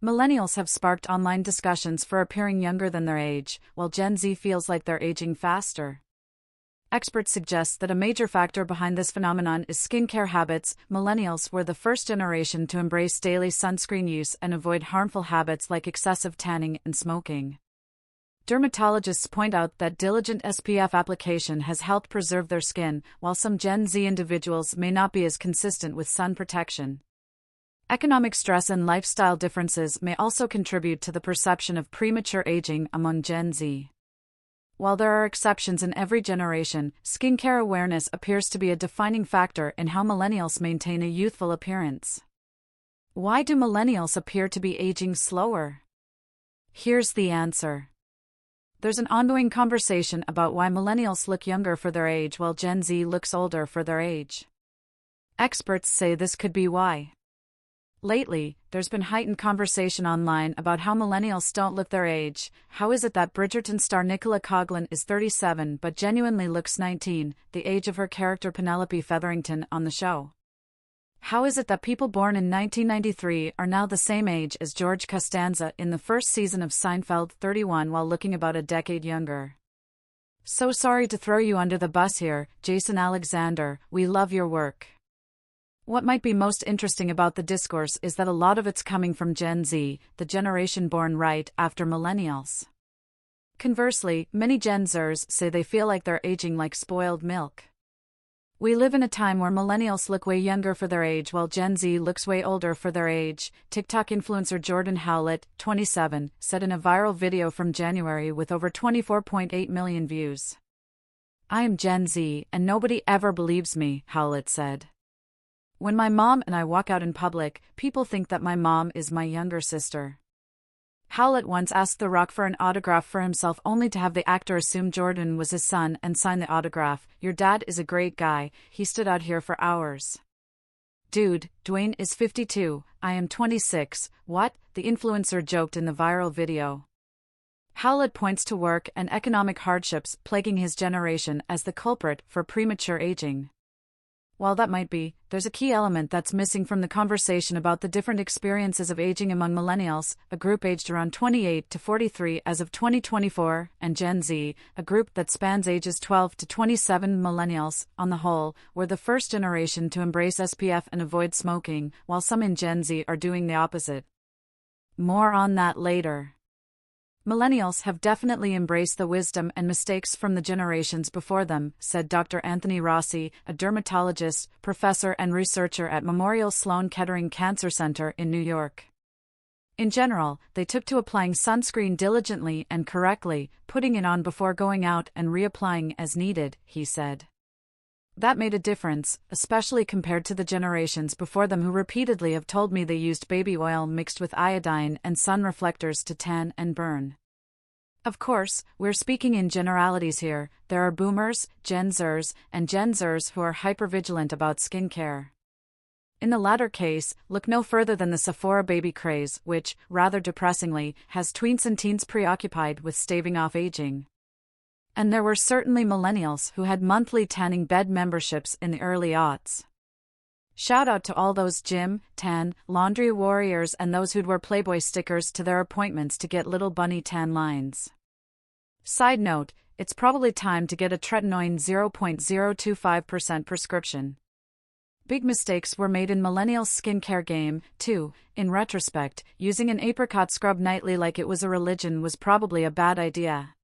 Millennials have sparked online discussions for appearing younger than their age, while Gen Z feels like they're aging faster. Experts suggest that a major factor behind this phenomenon is skincare habits. Millennials were the first generation to embrace daily sunscreen use and avoid harmful habits like excessive tanning and smoking. Dermatologists point out that diligent SPF application has helped preserve their skin, while some Gen Z individuals may not be as consistent with sun protection. Economic stress and lifestyle differences may also contribute to the perception of premature aging among Gen Z. While there are exceptions in every generation, skincare awareness appears to be a defining factor in how millennials maintain a youthful appearance. Why do millennials appear to be aging slower? Here's the answer. There's an ongoing conversation about why millennials look younger for their age while Gen Z looks older for their age. Experts say this could be why. Lately, there's been heightened conversation online about how millennials don't look their age. How is it that Bridgerton star Nicola Coughlan is 37 but genuinely looks 19, the age of her character Penelope Featherington on the show? How is it that people born in 1993 are now the same age as George Costanza in the first season of Seinfeld, 31, while looking about a decade younger? So sorry to throw you under the bus here, Jason Alexander, we love your work. What might be most interesting about the discourse is that a lot of it's coming from Gen Z, the generation born right after millennials. Conversely, many Gen Zers say they feel like they're aging like spoiled milk. We live in a time where millennials look way younger for their age while Gen Z looks way older for their age, TikTok influencer Jordan Howlett, 27, said in a viral video from January with over 24.8 million views. "I am Gen Z and nobody ever believes me," Howlett said. "When my mom and I walk out in public, people think that my mom is my younger sister." Howlett once asked The Rock for an autograph for himself only to have the actor assume Jordan was his son and sign the autograph. "Your dad is a great guy, he stood out here for hours." "Dude, Dwayne is 52, I am 26, what?" the influencer joked in the viral video. Howlett points to work and economic hardships plaguing his generation as the culprit for premature aging. While that might be, there's a key element that's missing from the conversation about the different experiences of aging among millennials, a group aged around 28 to 43 as of 2024, and Gen Z, a group that spans ages 12 to 27. Millennials, on the whole, were the first generation to embrace SPF and avoid smoking, while some in Gen Z are doing the opposite. More on that later. Millennials have definitely embraced the wisdom and mistakes from the generations before them, said Dr. Anthony Rossi, a dermatologist, professor and researcher at Memorial Sloan Kettering Cancer Center in New York. In general, they took to applying sunscreen diligently and correctly, putting it on before going out and reapplying as needed, he said. That made a difference, especially compared to the generations before them who repeatedly have told me they used baby oil mixed with iodine and sun reflectors to tan and burn. Of course, we're speaking in generalities here. There are boomers, Gen Zers, and Gen Zers who are hypervigilant about skincare. In the latter case, look no further than the Sephora baby craze, which, rather depressingly, has tweens and teens preoccupied with staving off aging. And there were certainly millennials who had monthly tanning bed memberships in the early aughts. Shout out to all those gym, tan, laundry warriors and those who'd wear Playboy stickers to their appointments to get little bunny tan lines. Side note, it's probably time to get a tretinoin 0.025% prescription. Big mistakes were made in millennials' skincare game, too. In retrospect, using an apricot scrub nightly like it was a religion was probably a bad idea.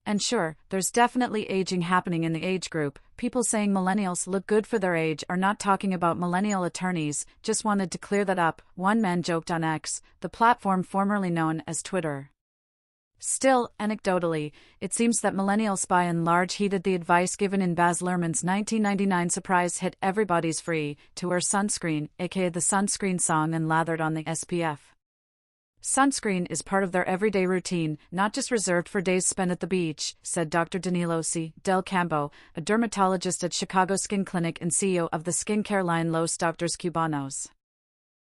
And sure, there's definitely aging happening in the age group. People saying millennials look good for their age are not talking about millennial attorneys, just wanted to clear that up, one man joked on X, the platform formerly known as Twitter. Still, anecdotally, it seems that millennials by and large heeded the advice given in Baz Luhrmann's 1999 surprise hit Everybody's Free to wear sunscreen, aka the sunscreen song, and lathered on the SPF. Sunscreen is part of their everyday routine, not just reserved for days spent at the beach, said Dr. Danilo C. Del Campo, a dermatologist at Chicago Skin Clinic and CEO of the skincare line Los Doctors Cubanos.